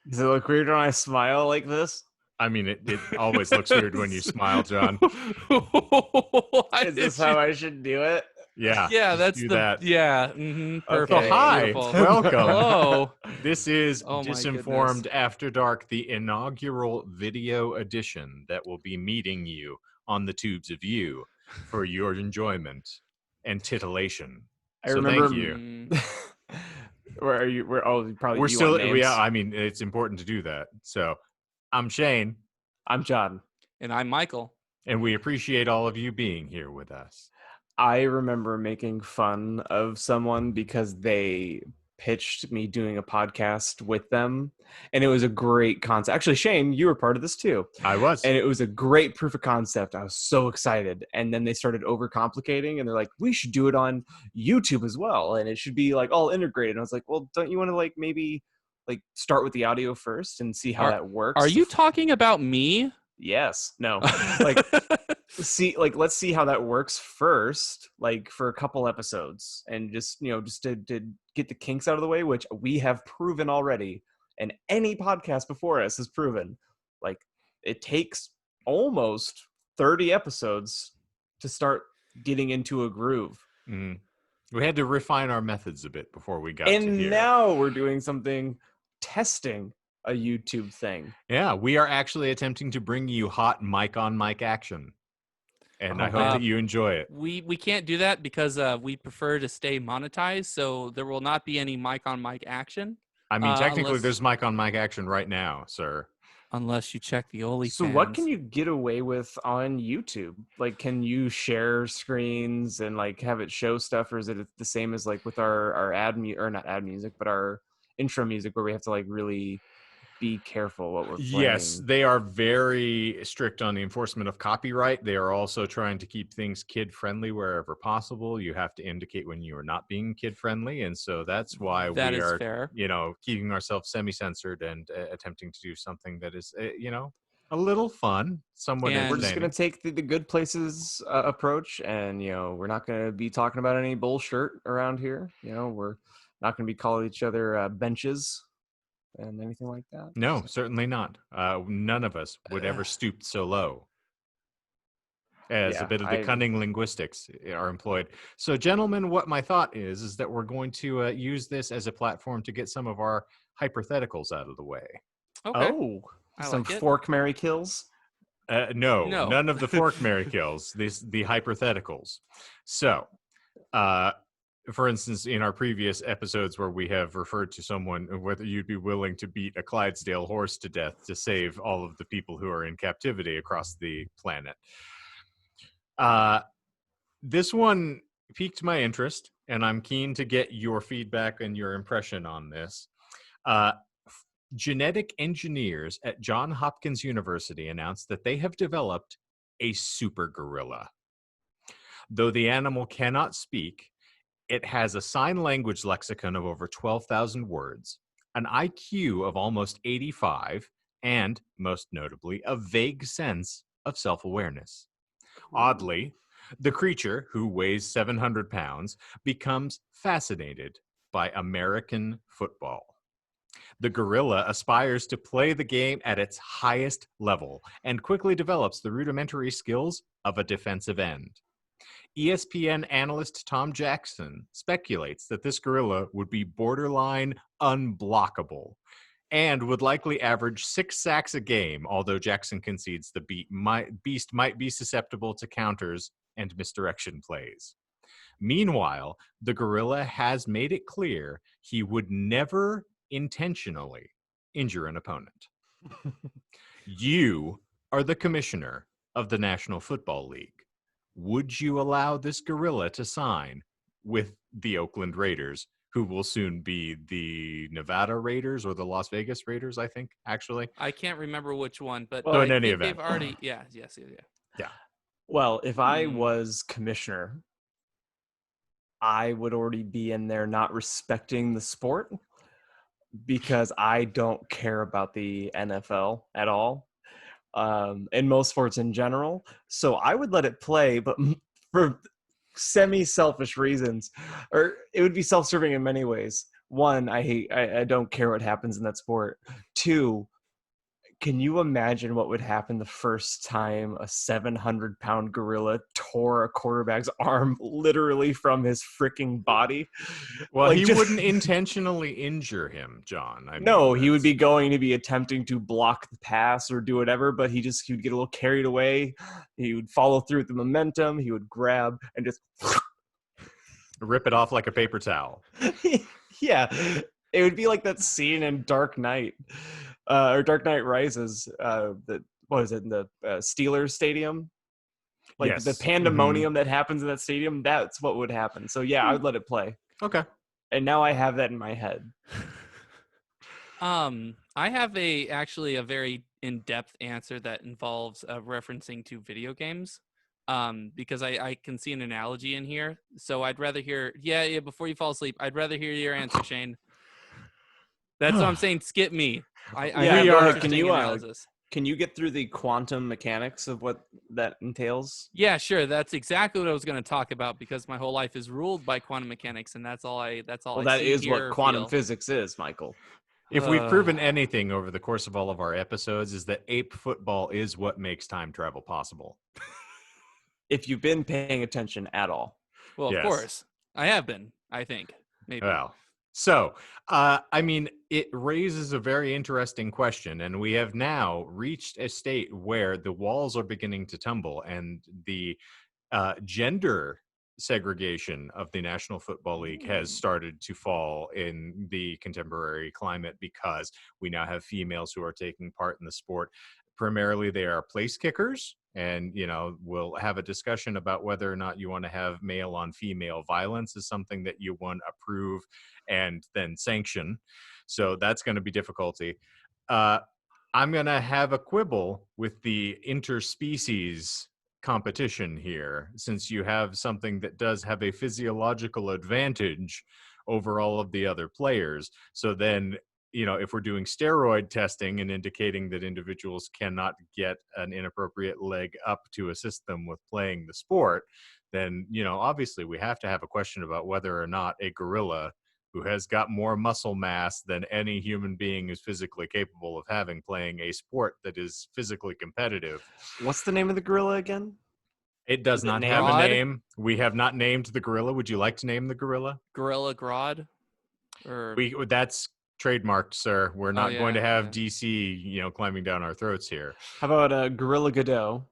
Does it look weird when I smile like this? I mean, it always looks weird when you smile, John. Why Is this did you? how I should do it? Yeah, Yeah, just that's do the that. perfect. So hi, Beautiful. welcome. Hello. This is Oh my Disinformed goodness. After Dark, the inaugural video edition that will be meeting you on the tubes of you for your enjoyment and titillation. I So remember. thank you. Where are you? Where? Oh, probably We're you want still, names. yeah, I mean, it's important to do that. So I'm Shane, I'm John. And I'm Michael. and we appreciate all of you being here with us. I remember making fun of someone because they pitched me doing a podcast with them, and it was a great concept. Actually, Shane, you were part of this too. I was. And it was a great proof of concept. I was so excited. And then they started overcomplicating, and they're like, we should do it on YouTube as well, and it should be like all integrated. And I was like, well, don't you want to like maybe like start with the audio first and see how that works? Are you talking about me? Yes. No. Like let's see how that works first, like for a couple episodes, and just just to get the kinks out of the way, which we have proven already, and any podcast before us has proven. Like, it takes almost 30 episodes to start getting into a groove. We had to refine our methods a bit before we got to And here. now we're doing something, testing a YouTube thing. Yeah, we are actually attempting to bring you hot mic on mic action. And I hope that you enjoy it. We can't do that because we prefer to stay monetized, so there will not be any mic on mic action. I mean, technically, unless, there's mic on mic action right now, sir. Unless you check the OnlyFans. So what can you get away with on YouTube? Like, can you share screens and like have it show stuff, or is it the same as like with our or not ad music, but our intro music, where we have to like really be careful what we're playing? Yes, they are very strict on the enforcement of copyright. They are also trying to keep things kid-friendly wherever possible. You have to indicate when you are not being kid-friendly, and so that's why we are, fair. keeping ourselves semi-censored and attempting to do something that is, a little fun, somewhat And entertaining. We're just gonna take the good places approach, and we're not gonna be talking about any bullshit around here. We're not gonna be calling each other benches and anything like that. No, certainly not. None of us would ever stoop so low. As a bit of the cunning linguistics are employed. So, gentlemen, what my thought is that we're going to use this as a platform to get some of our hypotheticals out of the way. Okay. Oh, some like it. fork, marry, kills? No, none of the fork, marry, kills. The hypotheticals. So, for instance, in our previous episodes where we have referred to someone, whether you'd be willing to beat a Clydesdale horse to death to save all of the people who are in captivity across the planet. This one piqued my interest, and I'm keen to get your feedback and your impression on this. Genetic engineers at Johns Hopkins University announced that they have developed a super gorilla. Though the animal cannot speak, it has a sign language lexicon of over 12,000 words, an IQ of almost 85, and, most notably, a vague sense of self-awareness. Oddly, the creature, who weighs 700 pounds, becomes fascinated by American football. The gorilla aspires to play the game at its highest level and quickly develops the rudimentary skills of a defensive end. ESPN analyst Tom Jackson speculates that this gorilla would be borderline unblockable and would likely average 6 sacks a game, although Jackson concedes the beast might be susceptible to counters and misdirection plays. Meanwhile, the gorilla has made it clear he would never intentionally injure an opponent. You are the commissioner of the National Football League. Would you allow this gorilla to sign with the Oakland Raiders, who will soon be the Nevada Raiders or the Las Vegas Raiders, I think, actually? I can't remember which one, but well, in any event. They've already, yeah. Well, if I was commissioner, I would already be in there not respecting the sport, because I don't care about the NFL at all, and most sports in general. So I would let it play, but for semi-selfish reasons, or it would be self-serving in many ways. one, I don't care what happens in that sport. Two, can you imagine what would happen the first time a 700-pound gorilla tore a quarterback's arm literally from his freaking body? Well, Like, he just- wouldn't intentionally injure him, John. I No, mean, he would be that's- going to be attempting to block the pass or do whatever, but he would get a little carried away. He would follow through with the momentum. He would grab and just rip it off like a paper towel. yeah, it would be like that scene in Dark Knight, or Dark Knight Rises. What is it, in the Steelers stadium? Like Yes. the pandemonium that happens in that stadium. That's what would happen. So yeah, I would let it play. Okay. And now I have that in my head. I have actually a very in-depth answer that involves referencing to video games. Because I can see an analogy in here. So I'd rather hear, before you fall asleep, I'd rather hear your answer, Shane. That's what I'm saying. Skip me. I have go ahead. interesting analysis. Can you get through the quantum mechanics of what that entails? Yeah, sure. That's exactly what I was going to talk about because my whole life is ruled by quantum mechanics, and that's all. Well, I that see, is hear, what or quantum feel. physics is, Michael. If we've proven anything over the course of all of our episodes, is that ape football is what makes time travel possible. If you've been paying attention at all. Well, Yes. of course. I have been, I think. Maybe. Well, so, I mean, it raises a very interesting question, and we have now reached a state where the walls are beginning to tumble, and the gender segregation of the National Football League has started to fall in the contemporary climate because we now have females who are taking part in the sport. Primarily, they are place kickers. And, we'll have a discussion about whether or not you want to have male on female violence is something that you want to approve and then sanction. So that's going to be difficulty. I'm going to have a quibble with the interspecies competition here, since you have something that does have a physiological advantage over all of the other players. So then, if we're doing steroid testing and indicating that individuals cannot get an inappropriate leg up to assist them with playing the sport, then, obviously we have to have a question about whether or not a gorilla who has got more muscle mass than any human being is physically capable of having playing a sport that is physically competitive. What's the name of the gorilla again? It does Is it not named? have a Grodd? name. We have not named the gorilla. Would you like to name the gorilla? Gorilla Grodd? Or That's trademarked, sir. We're not going to yeah, have yeah. DC, climbing down our throats here. How about Gorilla Godot?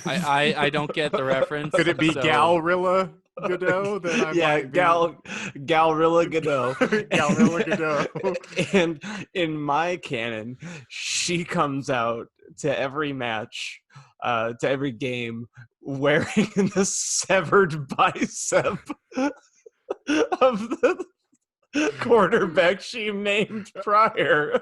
I don't get the reference. Could it be so- Galrilla Godot? Then I Yeah, might be... Galrilla Godot. Galrilla Godot. And in my canon, she comes out to every match, to every game, wearing the severed bicep of the quarterback she named prior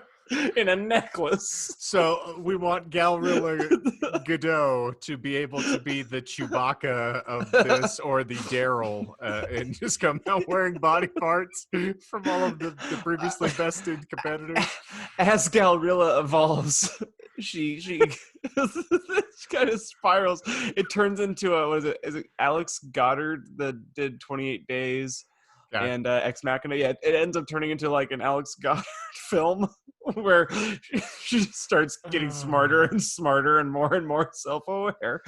in a necklace. So we want Galrilla Godot to be able to be the Chewbacca of this, or the Daryl, and just come out wearing body parts from all of the previously vested competitors. As Galrilla evolves, she kind of spirals. It turns into is it Alex Goddard that did 28 Days and Ex Machina? Yeah, it ends up turning into like an Alex Goddard film where she starts getting smarter and smarter and more self-aware.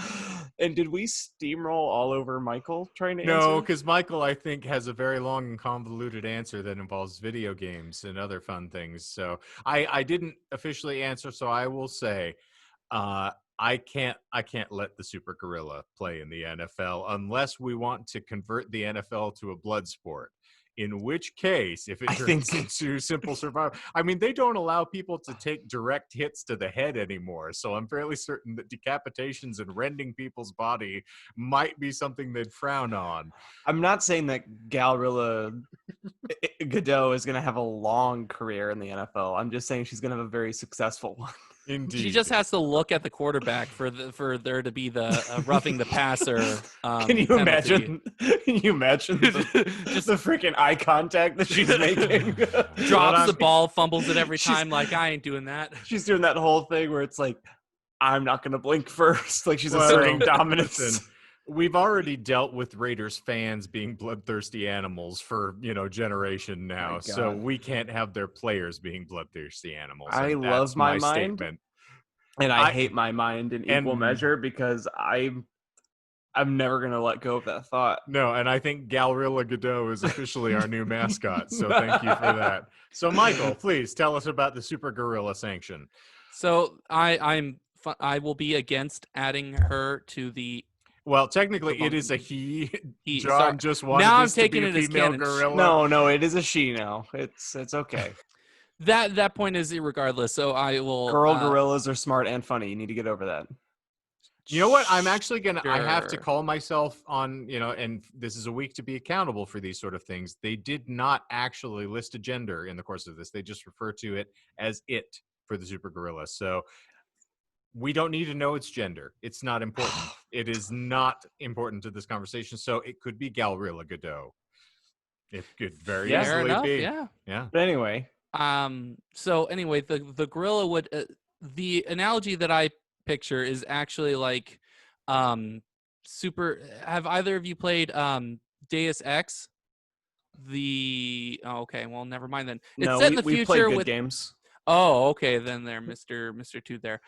And did we steamroll all over Michael trying to answer? No, because Michael, I think, has a very long and convoluted answer that involves video games and other fun things. So I didn't officially answer, so I will say I can't let the super gorilla play in the NFL unless we want to convert the NFL to a blood sport. In which case, if it turns into simple survival, I mean, they don't allow people to take direct hits to the head anymore. So I'm fairly certain that decapitations and rending people's body might be something they'd frown on. I'm not saying that Galrilla Godot is going to have a long career in the NFL. I'm just saying she's going to have a very successful one. Indeed. She just has to look at the quarterback for there to be the roughing the passer. Can you penalty. imagine? Can you imagine just the freaking eye contact that she's making? Drops the ball, fumbles it every time. Like, I ain't doing that. She's doing that whole thing where it's like, I'm not going to blink first. Like she's asserting dominance. Listen, We've already dealt with Raiders fans being bloodthirsty animals for, generation My now. So God. we can't have their players being bloodthirsty animals. I And love that's my my mind, statement. and I I hate my mind in equal and measure because I'm never gonna let go of that thought. No, and I think Galrilla Godot is officially our new mascot. So thank you for that. So Michael, please tell us about the Super Gorilla sanction. So I will be against adding her to the Well, technically, it bump is a and- he. Sorry. John just wanted Now I'm this to be taking a it as female canon. gorilla. No, it is a she now. It's okay. That point is irregardless. So I will. Girl gorillas are smart and funny. You need to get over that. You know what? I'm actually I have to Sure. call myself on, and this is a week to be accountable for these sort of things. They did not actually list a gender in the course of this. They just refer to it as it for the Super Gorilla. So we don't need to know its gender. It's not important. It is not important to this conversation. So it could be Galrilla Godot. It could very Yeah. Fair easily enough. be. Yeah. Yeah. But anyway, So anyway, the gorilla would the analogy that I picture is actually like super. Have either of you played Deus Ex? Okay, well, never mind then. It's no, set in the we play future good with. games. Oh, okay, then there, Mister Two there.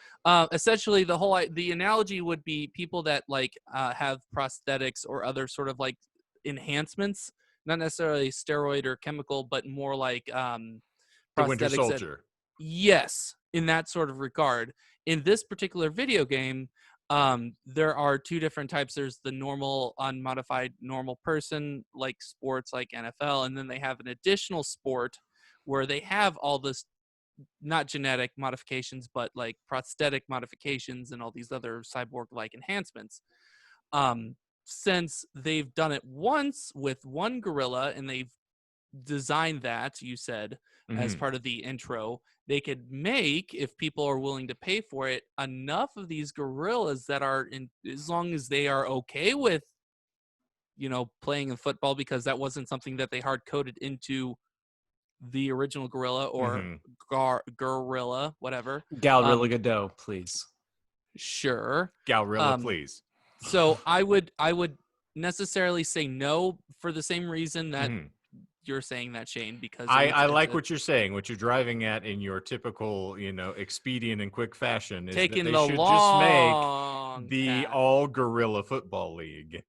Essentially, the analogy would be people that like have prosthetics or other sort of like enhancements, not necessarily steroid or chemical, but more like The Winter prosthetics that, Soldier. yes, in that sort of regard. In this particular video game, there are two different types. There's the normal, unmodified, normal person, like sports, like NFL, and then they have an additional sport where they have all this, not genetic modifications, but like prosthetic modifications and all these other cyborg-like enhancements. Um, since they've done it once with one gorilla and they've designed that, you said, as Mhm. part of the intro, they could make, if people are willing to pay for it, enough of these gorillas that are in, as long as they are okay with, playing in football, because that wasn't something that they hard coded into the original gorilla or Mhm. gorilla, whatever. Galrilla Godot, please. Sure. Galrilla, please. So I would necessarily say no for the same reason that Mhm. you're saying that, Shane, because I like what you're saying. What you're driving at in your typical, expedient and quick fashion is that taking they the should just make long the path, all gorilla football league.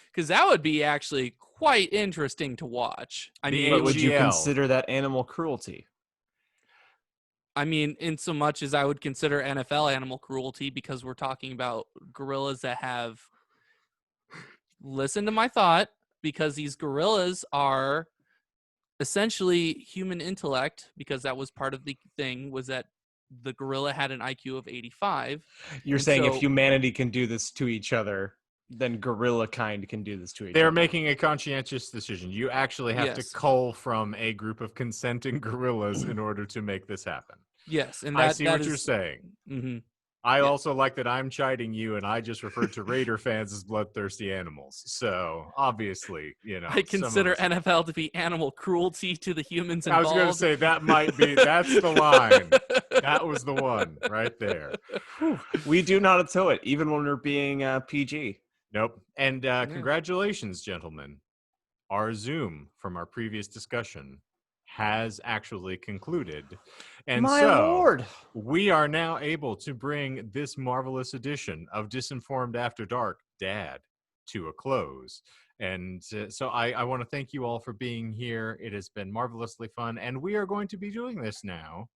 because that would be actually quite interesting to watch. I The mean, But it would. would you AGL. consider that animal cruelty? I mean, in so much as I would consider NFL animal cruelty, because we're talking about gorillas that have. Listen to my thought, because these gorillas are essentially human intellect, because that was part of the thing, was that the gorilla had an IQ of 85. You're And saying if so, humanity can do this to each other, then gorilla kind can do this to each They're other. making a conscientious decision. You actually have to yes, cull from a group of consenting gorillas in order to make this happen. yes, and I that see that what you're is. saying. Mm-hmm. I Yeah. also like that I'm chiding you, and I just referred to Raider fans as bloodthirsty animals. So obviously, I some of consider us. NFL to be animal cruelty to the humans I was going to involved. say that's the line. That was the one right there. Whew. We do not tow it, even when we're being PG. Nope. And Yeah. congratulations, gentlemen. Our Zoom from our previous discussion has actually concluded. And My so lord. we are now able to bring this marvelous edition of Disinformed After Dark, Dad, to a close. And so I want to thank you all for being here. It has been marvelously fun. And we are going to be doing this now.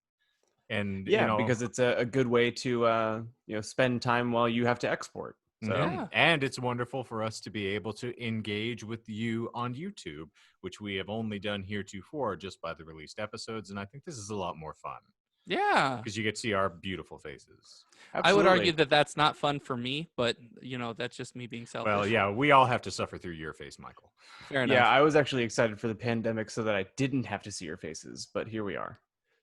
And, Yeah, because it's a good way to spend time while you have to export. So Yeah. And it's wonderful for us to be able to engage with you on YouTube, which we have only done heretofore just by the released episodes. And I think this is a lot more fun Yeah. because you get to see our beautiful faces. I would absolutely. argue that that's not fun for me, but that's just me being selfish. Well, yeah, we all have to suffer through your face, Michael. Fair Yeah, enough. I was actually excited for the pandemic so that I didn't have to see your faces, but here we are.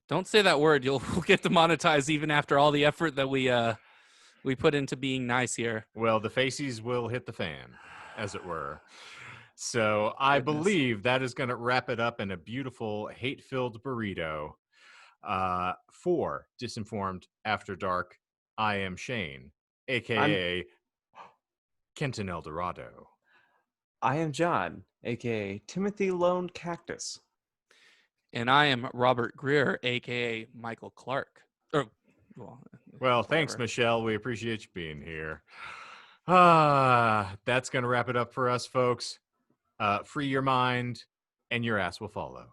Don't say that word. We'll get demonetized even after all the effort that we put into being nice here. Well, the faces will hit the fan, as it were. So I Goodness. believe that is going to wrap it up in a beautiful hate-filled burrito. For Disinformed After Dark, I am Shane, aka Kenton Eldorado. I am John, aka Timothy Lone Cactus. And I am Robert Greer, aka Michael Clark. Well, thanks, whatever. Michelle. We appreciate you being here. That's going to wrap it up for us, folks. Free your mind, and your ass will follow.